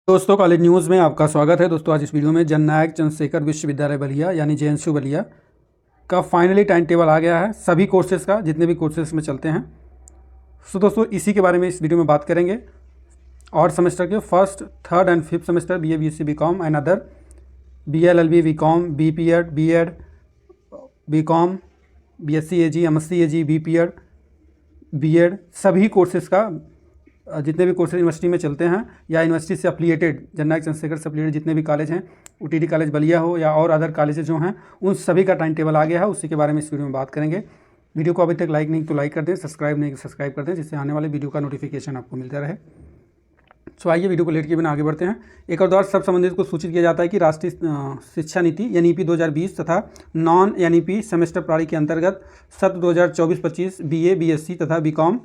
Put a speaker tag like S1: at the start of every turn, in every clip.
S1: दोस्तों, college news में आपका स्वागत है। दोस्तों, आज इस वीडियो में जननायक चंद्रशेखर विश्वविद्यालय बलिया यानी जेएनयू बलिया का फाइनली टाइम टेबल आ गया है सभी कोर्सेज़ का, जितने भी कोर्सेज़ में चलते हैं। सो दोस्तों, इसी के बारे में इस वीडियो में बात करेंगे। और सेमेस्टर के first, third and fifth semester BA BSc BCom and other, BA LLB BCom, BPEd, B.Ed, BCom, BSc AG, MSc AG, BPEd, B.Ed, सभी कोर्सेज़ का जितने भी कोर्सेज यूनिवर्सिटी में चलते हैं या यूनिवर्सिटी से अफिलिएटेड, जननायक चंद्रशेखर से अफिलिएटेड जितने भी कॉलेज हैं, UTD कॉलेज बलिया हो या और अदर कॉलेजेस जो हैं, उन सभी का टाइम टेबल आ गया है। उसी के बारे में इस वीडियो में बात करेंगे। वीडियो को अभी तक लाइक नहीं तो लाइक कर दें, सब्सक्राइब नहीं तो सब्सक्राइब कर दें, जिससे आने वाले वीडियो का नोटिफिकेशन आपको मिलता रहे। सो आइए वीडियो को लेट के बिना आगे बढ़ते हैं। एक और सब संबंधित को सूचित किया जाता है कि राष्ट्रीय शिक्षा नीति NEP 2020 तथा नॉन NEP सेमेस्टर प्रणाली के अंतर्गत सत्र 2024-25 BA BSc तथा BCom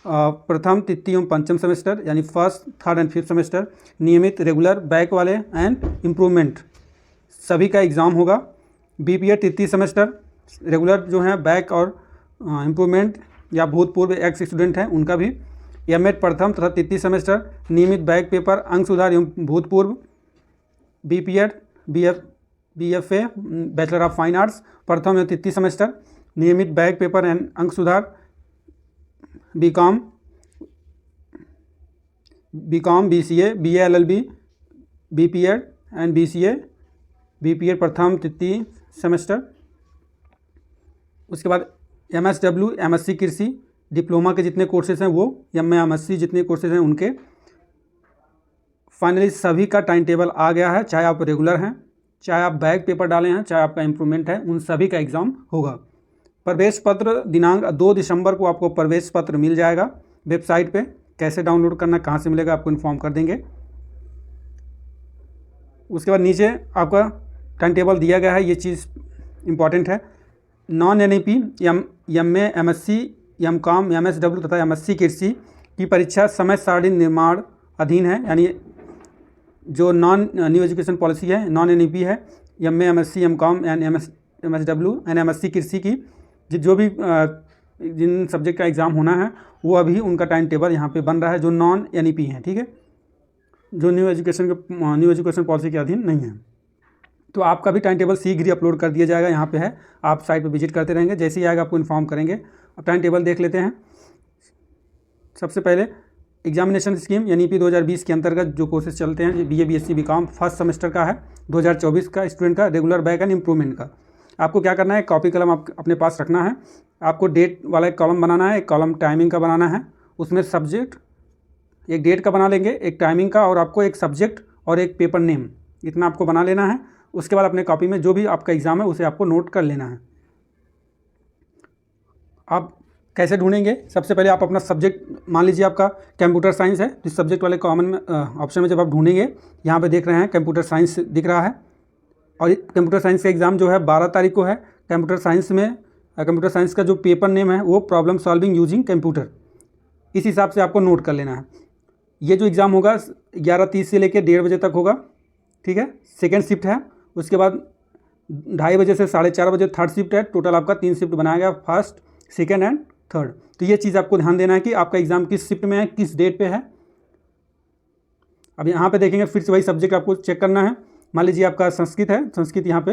S1: प्रथम, तृतीय एवं पंचम सेमेस्टर यानी first, third and fifth semester, नियमित, रेगुलर, बैक वाले एंड इम्प्रूवमेंट सभी का एग्ज़ाम होगा। BPEd तृतीय सेमेस्टर, रेगुलर जो हैं बैक और इम्प्रूवमेंट या भूतपूर्व एक्स स्टूडेंट हैं उनका भी। MAd प्रथम तथा तृतीय सेमेस्टर, नियमित बैक पेपर, अंक सुधार एवं भूतपूर्व। BPEd BFA bachelor of fine arts प्रथम एवं तृतीय सेमेस्टर, नियमित बैक पेपर एंड अंक सुधार। BCom BCA, BA LLB, BPEd and BCA, BPEd प्रथम तृतीय सेमेस्टर। उसके बाद MSW MSc कृषि डिप्लोमा के जितने कोर्सेज हैं वो, MSc जितने कोर्सेज हैं उनके। फाइनली सभी का टाइम टेबल आ गया है, चाहे आप रेगुलर हैं, चाहे आप बैक पेपर डाले हैं, चाहे आपका इम्प्रूवमेंट है, उन सभी का एग्ज़ाम होगा। प्रवेश पत्र दिनांक 2 दिसंबर को आपको प्रवेश पत्र मिल जाएगा वेबसाइट पे। कैसे डाउनलोड करना, कहाँ से मिलेगा, आपको इन्फॉर्म कर देंगे। उसके बाद नीचे आपका टाइम टेबल दिया गया है, ये चीज़ इम्पॉर्टेंट है। Non NEP MA MSc MCom MSW तथा MSc कृषि की परीक्षा समय सारणी निर्माण अधीन है, यानी जो नॉन न्यू एजुकेशन पॉलिसी है, नॉन NEP है, MA MSc MCom and MSW and MSc कृषि की जो भी जिन सब्जेक्ट का एग्ज़ाम होना है वो अभी उनका टाइम टेबल यहाँ पे बन रहा है, जो नॉन NEP हैं, ठीक है, जो न्यू एजुकेशन पॉलिसी के अधीन नहीं है। तो आपका भी टाइम टेबल शीघ्र ही अपलोड कर दिया जाएगा, यहाँ पे है, आप साइट पे विजिट करते रहेंगे, जैसे ही आएगा आपको इन्फॉर्म करेंगे। अब टाइम टेबल देख लेते हैं। सबसे पहले एग्जामिनेशन स्कीम NEP 2020 के अंतर्गत जो कोर्सेज चलते हैं, BA BSc BCom first semester का है 2024 का स्टूडेंट का, रेगुलर, बैक एंड इम्प्रूवमेंट का। आपको क्या करना है, कॉपी कलम आप अपने पास रखना है। आपको डेट वाला एक कॉलम बनाना है, एक कॉलम टाइमिंग का बनाना है। उसमें सब्जेक्ट एक डेट का बना लेंगे, एक टाइमिंग का, और आपको एक सब्जेक्ट और एक पेपर नेम, इतना आपको बना लेना है। उसके बाद अपने कॉपी में जो भी आपका एग्ज़ाम है उसे आपको नोट कर लेना है। आप कैसे ढूंढेंगे, सबसे पहले आप अपना सब्जेक्ट, मान लीजिए आपका कंप्यूटर साइंस है, जिस सब्जेक्ट वाले कॉमन में ऑप्शन में जब आप ढूंढेंगे, यहाँ पे देख रहे हैं कंप्यूटर साइंस दिख रहा है, और कंप्यूटर साइंस का एग्ज़ाम जो है 12 तारीख को है। कंप्यूटर साइंस में कंप्यूटर साइंस का जो पेपर नेम है वो प्रॉब्लम सॉल्विंग यूजिंग कंप्यूटर, इस हिसाब से आपको नोट कर लेना है। ये जो एग्ज़ाम होगा 11:30 से लेकर 1:30 बजे तक होगा, ठीक है, सेकेंड शिफ्ट है। उसके बाद 2:30 बजे से 4:30 बजे थर्ड शिफ्ट है। टोटल आपका 3 शिफ्ट बनाया गया, फर्स्ट, सेकेंड एंड थर्ड। तो ये चीज़ आपको ध्यान देना है कि आपका एग्ज़ाम किस शिफ्ट में है, किस डेट पे है। अब यहाँ पे देखेंगे, फिर से वही सब्जेक्ट आपको चेक करना है। मान लीजिए आपका संस्कृत है, संस्कृत यहाँ पे,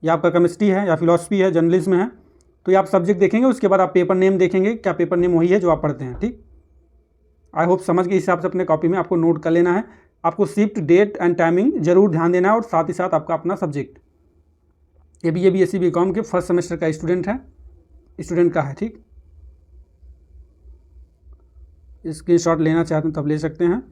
S1: या आपका केमिस्ट्री है, या फिलॉसफी है, जर्नलिज्म है, तो ये आप सब्जेक्ट देखेंगे। उसके बाद आप पेपर नेम देखेंगे, क्या पेपर नेम वही है जो आप पढ़ते हैं, ठीक। आई होप समझ के हिसाब से अपने कॉपी में आपको नोट कर लेना है। आपको शिफ्ट, डेट एंड टाइमिंग जरूर ध्यान देना है, और साथ ही साथ आपका अपना सब्जेक्ट। ये BA BSc BCom के फर्स्ट सेमेस्टर का स्टूडेंट का है, ठीक। स्क्रीनशॉट लेना चाहते हैं तब ले सकते हैं।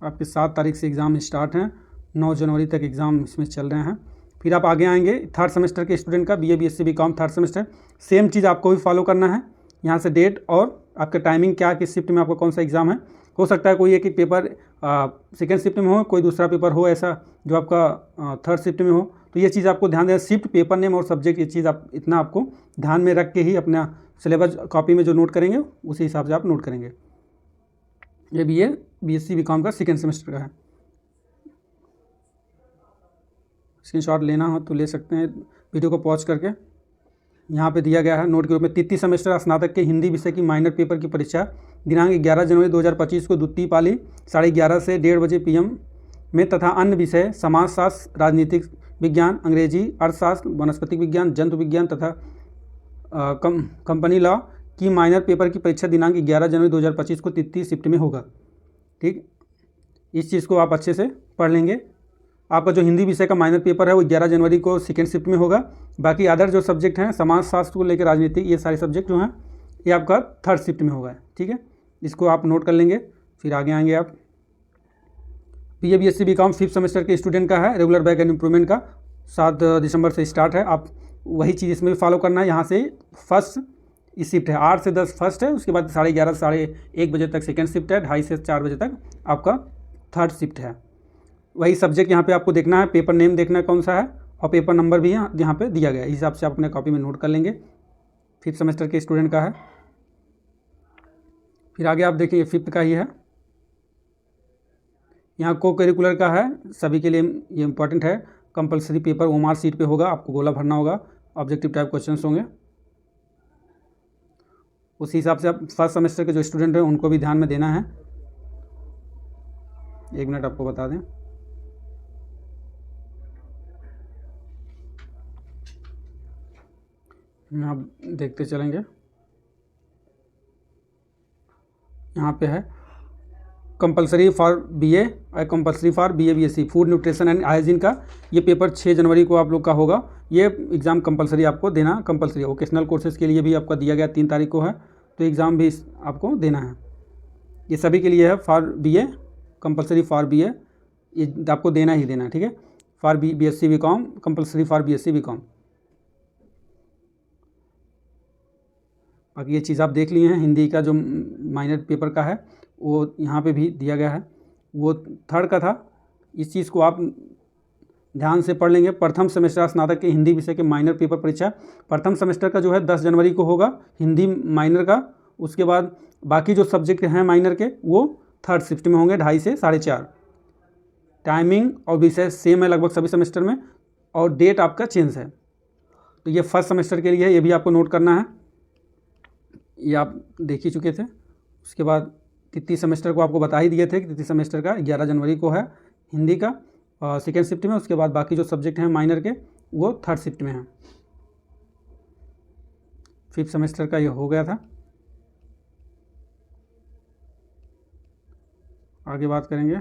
S1: आपके 7 तारीख से एग्ज़ाम स्टार्ट हैं, 9 जनवरी तक एग्ज़ाम इसमें चल रहे हैं। फिर आप आगे आएंगे, थर्ड सेमेस्टर के स्टूडेंट का BA BSc BCom third semester, same चीज़ आपको भी फॉलो करना है। यहाँ से डेट और आपका टाइमिंग, क्या किस शिफ्ट में आपका कौन सा एग्ज़ाम है। हो सकता है कोई एक ही पेपर सेकेंड शिफ्ट में हो, कोई दूसरा पेपर हो ऐसा जो आपका थर्ड शिफ्ट में हो। तो ये चीज़ आपको ध्यान देना, शिफ्ट, पेपर नेम और सब्जेक्ट, ये चीज़ आप इतना आपको ध्यान में रख के ही अपना सिलेबस कॉपी में जो नोट करेंगे उसी हिसाब से आप नोट करेंगे। ये BA BSc BCom का सेकेंड सेमेस्टर का है। स्क्रीनशॉट लेना हो तो ले सकते हैं वीडियो को पॉज करके। यहाँ पे दिया गया है नोट के रूप में, तृतीय सेमेस्टर स्नातक के हिंदी विषय की माइनर पेपर की परीक्षा दिनांक 11 जनवरी 2025 को द्वितीय पाली 11:30 से 1:30 बजे PM में तथा अन्य विषय समाजशास्त्र, राजनीतिक विज्ञान, अंग्रेजी, अर्थशास्त्र, वनस्पति विज्ञान, जंतु विज्ञान तथा कंपनी लॉ की माइनर पेपर की परीक्षा दिनांक 11 जनवरी 2025 को तृतीय शिफ्ट में होगा। ठीक, इस चीज़ को आप अच्छे से पढ़ लेंगे। आपका जो हिंदी विषय का माइनर पेपर है वो 11 जनवरी को सेकेंड शिफ्ट में होगा। बाकी अदर जो सब्जेक्ट हैं समाजशास्त्र को लेकर राजनीति, ये सारे सब्जेक्ट जो हैं ये आपका थर्ड शिफ्ट में होगा। ठीक है, इसको आप नोट कर लेंगे। फिर आगे आएंगे आप, BA BSc BCom fifth semester के स्टूडेंट का है, रेगुलर बैक एंड इम्प्रूवमेंट का 7 दिसंबर से स्टार्ट है। आप वही चीज़ इसमें भी फॉलो करना है। यहाँ से फर्स्ट शिफ्ट है, 8 से 10 फर्स्ट है, उसके बाद 11:30 साढ़े 1 बजे तक सेकेंड शिफ्ट है, 2:30 से 4 बजे तक आपका थर्ड शिफ्ट है। वही सब्जेक्ट यहाँ पे आपको देखना है, पेपर नेम देखना है कौन सा है और पेपर नंबर भी यहाँ पे दिया गया है, इस हिसाब से आप अपने कॉपी में नोट कर लेंगे। फिफ्थ सेमेस्टर के स्टूडेंट का है। फिर आगे आप देखिए फिफ्थ का ही है, यहाँ को करिकुलर का है, सभी के लिए ये इंपॉर्टेंट है। कंपलसरी पेपर OMR सीट पे होगा, आपको गोला भरना होगा, ऑब्जेक्टिव टाइप क्वेश्चंस होंगे। उसी हिसाब से आप फर्स्ट सेमेस्टर के जो स्टूडेंट हैं उनको भी ध्यान में देना है। 1 मिनट आपको बता दें, आप देखते चलेंगे। यहाँ पे है कंपलसरी फॉर BA और compulsory for BA BSc food nutrition and hygiene का ये पेपर 6 जनवरी को आप लोग का होगा। ये एग्ज़ाम कंपलसरी आपको देना कंपलसरी। वोकेशनल कोर्सेज़ के लिए भी आपका दिया गया 3 तारीख को है, तो एग्ज़ाम भी आपको देना है। ये सभी के लिए है, for BA compulsory for BA ये आपको देना ही देना है। ठीक है, for BSc BCom compulsory for BSc BCom। बाकी ये चीज़ आप देख लिए हैं। हिंदी का जो माइनर पेपर का है वो यहाँ पे भी दिया गया है, वो थर्ड का था। इस चीज़ को आप ध्यान से पढ़ लेंगे। प्रथम सेमेस्टर स्नातक के हिंदी विषय के माइनर पेपर परीक्षा प्रथम सेमेस्टर का जो है 10 जनवरी को होगा हिंदी माइनर का। उसके बाद बाकी जो सब्जेक्ट हैं माइनर के वो थर्ड शिफ्ट में होंगे, 2:30 से 4:30। टाइमिंग और विषय सेम है लगभग सभी सेमेस्टर में, और डेट आपका चेंज है। तो ये फर्स्ट सेमेस्टर के लिए है, ये भी आपको नोट करना है, ये आप देख ही चुके थे। उसके बाद तृतीय सेमेस्टर को आपको बता ही दिए थे कि तृतीय सेमेस्टर का 11 जनवरी को है हिंदी का सेकेंड शिफ्ट में। उसके बाद बाकी जो सब्जेक्ट हैं माइनर के वो थर्ड शिफ्ट में हैं। फिफ्थ सेमेस्टर का ये हो गया था। आगे बात करेंगे,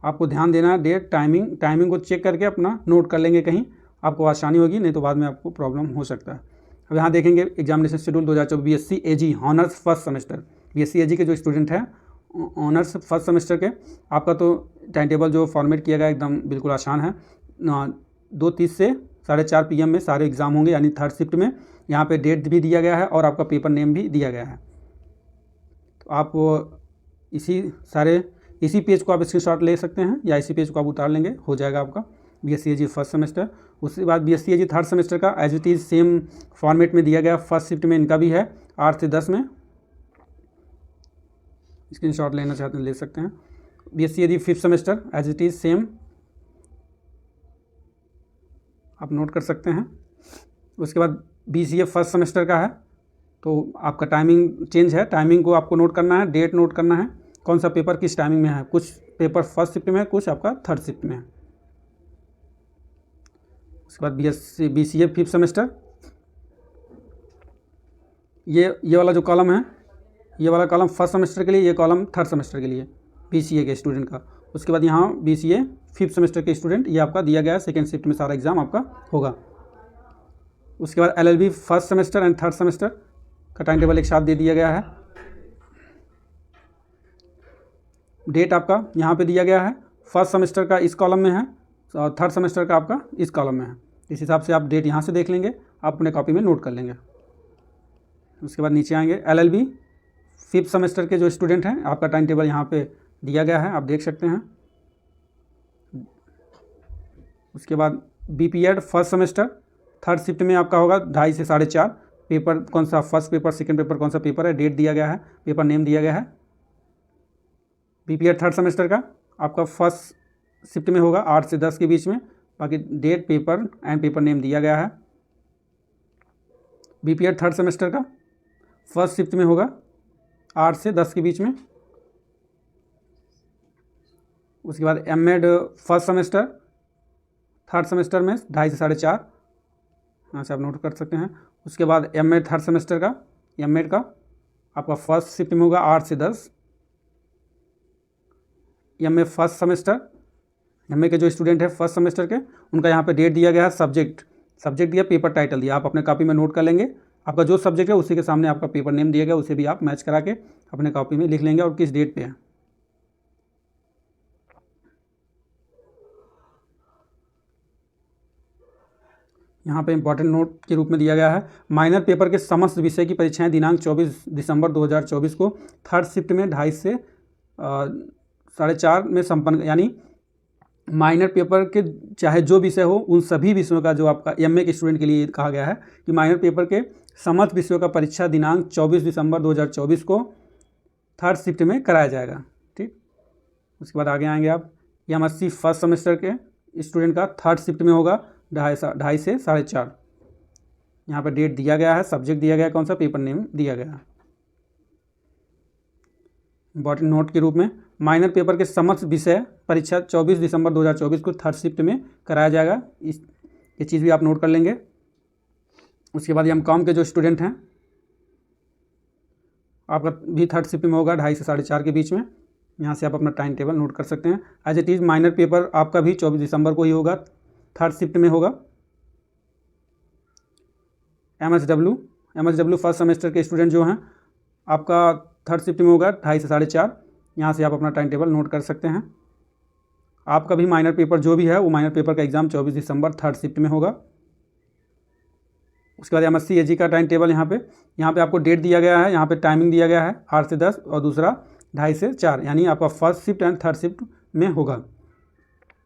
S1: आपको ध्यान देना है डेट टाइमिंग को चेक करके अपना नोट कर लेंगे, कहीं आपको आसानी होगी, नहीं तो बाद में आपको प्रॉब्लम हो सकता है। अब यहाँ देखेंगे examination schedule 2024 BSc AG honours first semester. BSc AG के जो स्टूडेंट हैं ऑनर्स फर्स्ट सेमेस्टर के, आपका तो टाइम टेबल जो फॉर्मेट किया गया एकदम बिल्कुल आसान है। 2:30 से 4:30 PM में सारे एग्ज़ाम होंगे, यानी थर्ड शिफ्ट में। यहाँ पे डेट भी दिया गया है और आपका पेपर नेम भी दिया गया है। तो आप इसी पेज को आप स्क्रीनशॉट ले सकते हैं या इसी पेज को आप उतार लेंगे, हो जाएगा आपका BSc AG फर्स्ट सेमेस्टर। उसके बाद BSc AG थर्ड सेमेस्टर का as it is same format में दिया गया। फर्स्ट शिफ्ट में इनका भी है 8 से 10 में, स्क्रीनशॉट लेना चाहते हैं ले सकते हैं। BSc AG fifth semester as it is same, आप नोट कर सकते हैं। उसके बाद BCA फर्स्ट सेमेस्टर का है, तो आपका टाइमिंग चेंज है, टाइमिंग को आपको नोट करना है, डेट नोट करना है, कौन सा पेपर किस टाइमिंग में है। कुछ पेपर फर्स्ट शिफ्ट में है, कुछ आपका थर्ड शिफ्ट में है। उसके बाद BCA फिफ्थ सेमेस्टर, ये वाला जो कॉलम है, ये वाला कॉलम फर्स्ट सेमेस्टर के लिए, ये कॉलम थर्ड सेमेस्टर के लिए BCA के स्टूडेंट का। उसके बाद यहाँ BCA फिफ्थ सेमेस्टर के स्टूडेंट, ये आपका दिया गया है, सेकेंड शिफ्ट में सारा एग्जाम आपका होगा। उसके बाद LLB first semester and third semester का टाइम टेबल एक साथ दे दिया गया है। डेट आपका यहाँ पे दिया गया है, फर्स्ट सेमेस्टर का इस कॉलम में है और थर्ड सेमेस्टर का आपका इस कॉलम में है। इस हिसाब से आप डेट यहाँ से देख लेंगे, आप अपने कॉपी में नोट कर लेंगे। उसके बाद नीचे आएंगे LLB फिफ्थ सेमेस्टर के जो स्टूडेंट हैं, आपका टाइम टेबल यहाँ पे दिया गया है, आप देख सकते हैं। उसके बाद BPEd first semester third shift में आपका होगा 2:30 से 4:30। पेपर कौन सा, फर्स्ट पेपर सेकंड पेपर कौन सा पेपर है, डेट दिया गया है, पेपर नेम दिया गया है। BPEd थर्ड सेमेस्टर का आपका फर्स्ट शिफ्ट में होगा 8 से 10 के बीच में। बाकी date, paper and paper name दिया गया है। BPEd थर्ड सेमेस्टर का फर्स्ट शिफ्ट में होगा 8 से 10 के बीच में। उसके बाद MEd first semester third semester में 2:30 से 4:30, यहाँ से आप नोट कर सकते हैं। उसके बाद MEd थर्ड सेमेस्टर का MEd का आपका फर्स्ट शिफ्ट में होगा 8 से 10। MA फर्स्ट सेमेस्टर, MA के जो स्टूडेंट है फर्स्ट सेमेस्टर के, उनका यहाँ पे डेट दिया गया है, सब्जेक्ट दिया, पेपर टाइटल दिया, आप अपने कॉपी में नोट कर लेंगे। आपका जो सब्जेक्ट है उसी के सामने आपका पेपर नेम दिया गया, उसे भी आप मैच करा के अपने कॉपी में लिख लेंगे और किस डेट पे है। यहाँ पे इंपॉर्टेंट नोट के रूप में दिया गया है, माइनर पेपर के समस्त विषय की परीक्षाएं दिनांक 24 दिसंबर 2024 को थर्ड शिफ्ट में 2:30 से 4:30 में संपन्न, यानी माइनर पेपर के चाहे जो विषय हो उन सभी विषयों का, जो आपका MA के स्टूडेंट के लिए कहा गया है कि माइनर पेपर के समस्त विषयों का परीक्षा दिनांक 24 दिसंबर 2024 को थर्ड शिफ्ट में कराया जाएगा। ठीक, उसके बाद आगे आएंगे आप, MSc फर्स्ट सेमेस्टर के स्टूडेंट का थर्ड शिफ्ट में होगा 2:30 से 4:30। यहाँ पर डेट दिया गया है, सब्जेक्ट दिया गया है, कौन सा, पेपर नेम दिया गया है। इंपॉर्टेंट नोट के रूप में, माइनर पेपर के समस्त विषय परीक्षा 24 दिसंबर 2024 को थर्ड शिफ्ट में कराया जाएगा, ये चीज़ भी आप नोट कर लेंगे। उसके बाद MCOM के जो स्टूडेंट हैं, आपका भी थर्ड शिफ्ट में होगा 2:30 से 4:30 के बीच में। यहाँ से आप अपना टाइम टेबल नोट कर सकते हैं। As it is minor paper आपका भी 24 दिसंबर को ही होगा, थर्ड शिफ्ट में होगा। MSW फर्स्ट सेमेस्टर के स्टूडेंट जो हैं, आपका थर्ड शिफ्ट में होगा 2:30 से 4:30। यहाँ से आप अपना टाइम टेबल नोट कर सकते हैं। आपका भी माइनर पेपर जो भी है वो माइनर पेपर का एग्ज़ाम 24 दिसंबर थर्ड शिफ्ट में होगा। उसके बाद MSc AG का टाइम टेबल यहाँ पे आपको डेट दिया गया है, यहाँ पे टाइमिंग दिया गया है 8 से 10 और दूसरा 2:30 से 4, यानी आपका first shift and third shift में होगा।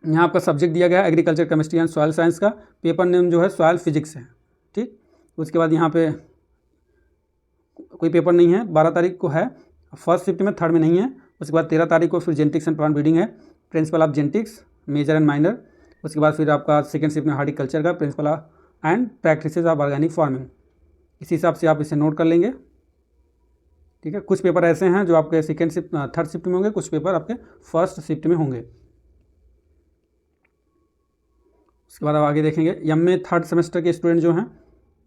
S1: यहाँ आपका सब्जेक्ट दिया गया है agriculture, chemistry and soil science का, पेपर नेम जो है सॉयल फिजिक्स है। ठीक, उसके बाद यहाँ पे कोई पेपर नहीं है, 12 तारीख को है फर्स्ट शिफ्ट में, थर्ड में नहीं है। उसके बाद 13 तारीख को फिर जेनेटिक्स एंड प्लांट ब्रीडिंग है, principle of genetics major and minor. उसके बाद फिर आपका सेकेंड शिफ्ट में हार्टिकल्चर का principle and practices of organic farming. इसी हिसाब से आप इसे नोट कर लेंगे। ठीक है, कुछ पेपर ऐसे हैं जो आपके सेकेंड शिफ्ट थर्ड शिफ्ट में होंगे, कुछ पेपर आपके फर्स्ट शिफ्ट में होंगे। उसके बाद आप आगे देखेंगे, MA थर्ड सेमेस्टर के स्टूडेंट जो हैं,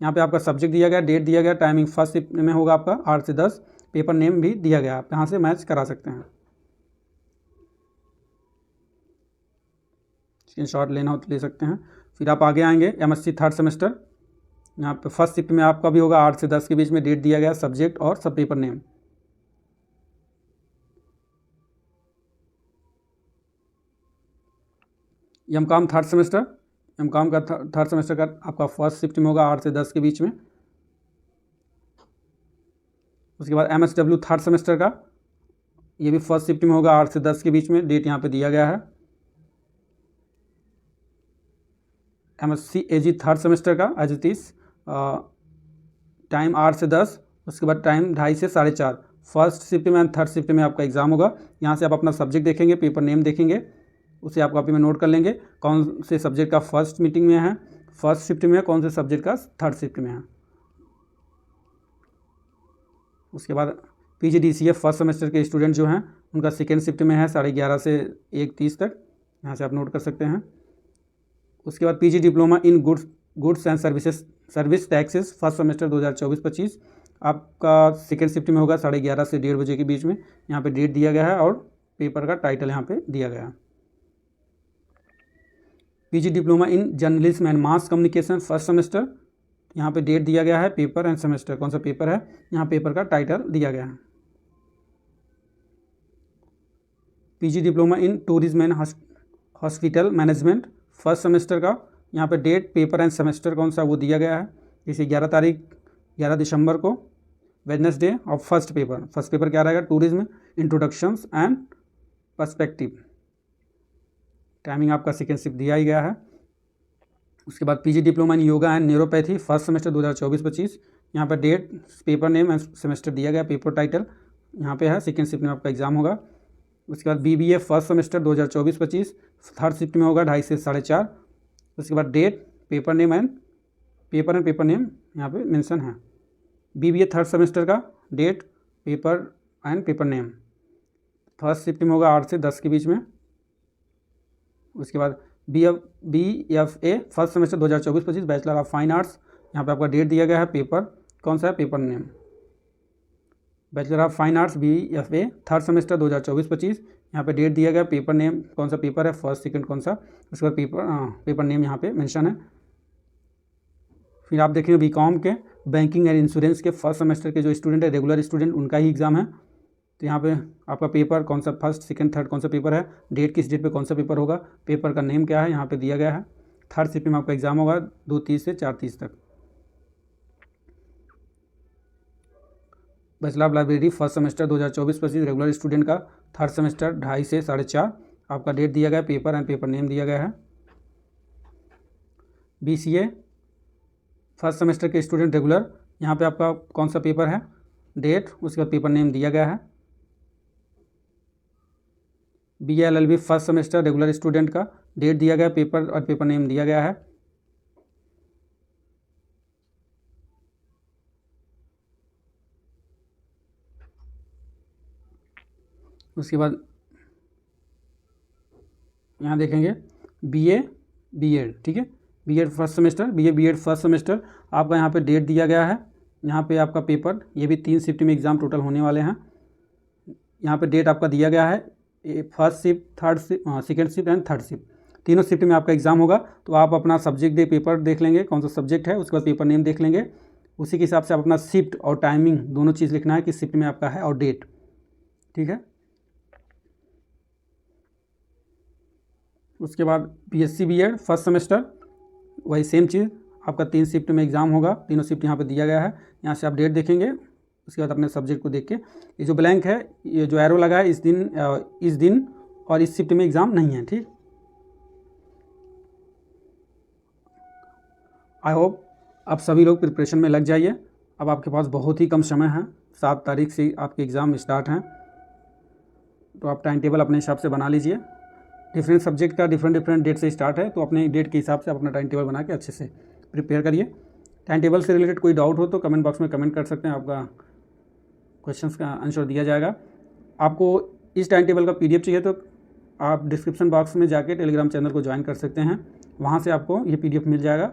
S1: यहाँ पे आपका सब्जेक्ट दिया गया, डेट दिया गया, टाइमिंग फर्स्ट शिफ्ट में होगा आपका 8 से 10, पेपर नेम भी दिया गया, आप यहाँ से मैच करा सकते हैं। स्क्रीनशॉट लेना हो तो ले सकते हैं। फिर आप आगे आएंगे, MSc थर्ड सेमेस्टर, यहाँ पे फर्स्ट शिफ्ट में आपका भी होगा 8 से 10 के बीच में, डेट दिया गया, सब्जेक्ट और सब paper name. MCOM third semester, MCOM का थर्ड सेमेस्टर का आपका फर्स्ट शिफ्ट में होगा 8 से 10 के बीच में। उसके बाद MSW थर्ड सेमेस्टर का, ये भी फर्स्ट शिफ्ट में होगा 8 से 10 के बीच में, डेट यहाँ पे दिया गया है। MSc AG थर्ड सेमेस्टर का एज इट इज़, टाइम 8 से 10, उसके बाद टाइम 2:30 से 4:30, फर्स्ट शिफ्ट में एंड थर्ड शिफ्ट में आपका एग्ज़ाम होगा। यहाँ से आप अपना सब्जेक्ट देखेंगे, पेपर नेम देखेंगे, उसे आप कॉपी में नोट कर लेंगे, कौन से सब्जेक्ट का फर्स्ट मीटिंग में है, फर्स्ट शिफ्ट में है, कौन से सब्जेक्ट का थर्ड शिफ्ट में है। उसके बाद PGDCA फर्स्ट सेमेस्टर के स्टूडेंट जो हैं, उनका सेकेंड शिफ्ट में है 11:30 से 1:30 तक, यहाँ से आप नोट कर सकते हैं। उसके बाद PG diploma in goods and service taxes first semester 2024-25, आपका सेकेंड शिफ्ट में होगा 11:30 से 1:30 बजे के बीच में, यहाँ पे डेट दिया गया है और पेपर का टाइटल यहाँ पे दिया गया है। PG diploma in journalism and mass communication first semester, यहाँ पे डेट दिया गया है, पेपर एंड सेमेस्टर, कौन सा पेपर है, यहाँ पेपर का टाइटल दिया गया है। PG diploma in tourism and hospital management first semester का, यहाँ पे डेट, पेपर एंड सेमेस्टर कौन सा वो दिया गया है। जैसे 11 दिसंबर को वेडनेसडे और फर्स्ट पेपर क्या रहेगा, tourism introductions and perspective, timing आपका सेकेंड शिफ्ट दिया ही गया है। उसके बाद PG diploma in yoga and neuropathy first semester 2024-25, यहाँ पर date, paper name and semester दिया गया, पेपर टाइटल यहाँ पे है, सेकेंड शिफ्ट में आपका एग्जाम होगा। उसके बाद BBA first semester 2024-25, third shift में होगा 2:30 से 4:30। उसके बाद date, paper name and paper and paper name यहाँ पे मेंशन है। BBA थर्ड सेमेस्टर का date, paper and paper name first shift में होगा 8 से 10 के बीच में। उसके बाद BFA first semester 2024-25 bachelor of fine arts, यहाँ पे आपका डेट दिया गया है, पेपर कौन सा है, paper name. Bachelor of fine arts BFA third semester 2024-25, यहाँ पे डेट दिया गया, पेपर नेम कौन सा पेपर है, फर्स्ट सेकंड कौन सा, उसके बाद पेपर नेम यहाँ पे मेंशन है। फिर आप देखेंगे BCom के बैंकिंग एंड इंश्योरेंस के फर्स्ट सेमेस्टर के जो स्टूडेंट है, रेगुलर स्टूडेंट, उनका ही एग्ज़ाम है। तो यहाँ पे आपका पेपर कौन सा, फर्स्ट सेकंड थर्ड कौन सा पेपर है, डेट किस डेट पे कौन सा पेपर होगा, पेपर का नेम क्या है, यहाँ पे दिया गया है। थर्ड शिफ्ट में आपका एग्ज़ाम होगा 2:30 से 4:30 तक। Bachelor of library first semester 2024-25 regular student का थर्ड सेमेस्टर 2:30 से 4:30, आपका डेट दिया गया है, पेपर एंड पेपर नेम दिया गया है। BCA फर्स्ट सेमेस्टर के स्टूडेंट रेगुलर, यहाँ पे आपका कौन सा पेपर है, डेट, उसके बाद पेपर नेम दिया गया है। BA LLB first semester regular student का डेट दिया गया है, पेपर और पेपर नेम दिया गया है। उसके बाद यहाँ देखेंगे BA B.Ed, ठीक है, B.Ed first semester, BA B.Ed first semester, आपका यहाँ पे डेट दिया गया है। यहाँ पे आपका पेपर, ये भी 3 शिफ्ट में एग्ज़ाम टोटल होने वाले हैं। यहाँ पे डेट आपका दिया गया है, first shift, third shift, second shift and third shift, तीनों शिफ्ट में आपका एग्ज़ाम होगा। तो आप अपना सब्जेक्ट पेपर देख लेंगे कौन सा सब्जेक्ट है, उसके बाद पेपर नेम देख लेंगे, उसी के हिसाब से आप अपना शिफ्ट और टाइमिंग दोनों चीज़ लिखना है कि शिफ्ट में आपका है और डेट, ठीक है। उसके बाद BSc B.Ed फर्स्ट सेमेस्टर, वही सेम चीज़, आपका 3 शिफ्ट में एग्ज़ाम होगा, तीनों शिफ्ट यहाँ पे दिया गया है। यहाँ से आप डेट देखेंगे, उसके बाद अपने सब्जेक्ट को देख के, ये जो ब्लैंक है, ये जो एरो लगा है, इस दिन और इस शिफ्ट में एग्ज़ाम नहीं है, ठीक। आई होप आप सभी लोग प्रिपरेशन में लग जाइए। अब आपके पास बहुत ही कम समय है, 7 तारीख से आपके एग्ज़ाम स्टार्ट हैं, तो आप टाइम टेबल अपने हिसाब से बना लीजिए। डिफरेंट सब्जेक्ट का डिफरेंट डेट से स्टार्ट है, तो अपने डेट के हिसाब से आप अपना टाइम टेबल बना के अच्छे से प्रिपेयर करिए। टाइम टेबल से रिलेटेड कोई डाउट हो तो कमेंट बॉक्स में कमेंट कर सकते हैं, आपका क्वेश्चंस का आंसर दिया जाएगा। आपको इस टाइम टेबल का PDF चाहिए तो आप डिस्क्रिप्शन बॉक्स में जाके टेलीग्राम चैनल को ज्वाइन कर सकते हैं, वहाँ से आपको ये PDF मिल जाएगा।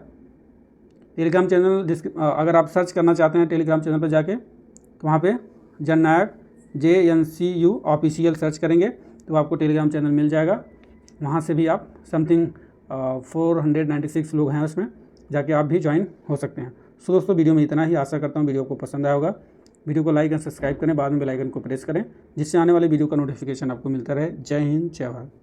S1: टेलीग्राम चैनल अगर आप सर्च करना चाहते हैं टेलीग्राम चैनल पर जाके, तो वहाँ पे जननायक JNCU ऑफिशियल सर्च करेंगे तो आपको टेलीग्राम चैनल मिल जाएगा। वहाँ से भी आप समथिंग 496 लोग हैं उसमें, जाके आप भी ज्वाइन हो सकते हैं। सो दोस्तों, वीडियो में इतना ही, आशा करता हूँ वीडियो को पसंद आया होगा। वीडियो को लाइक एंड सब्सक्राइब करें, बाद में बेल आइकन को प्रेस करें, जिससे आने वाले वीडियो का नोटिफिकेशन आपको मिलता रहे। जय हिंद, जय भारत।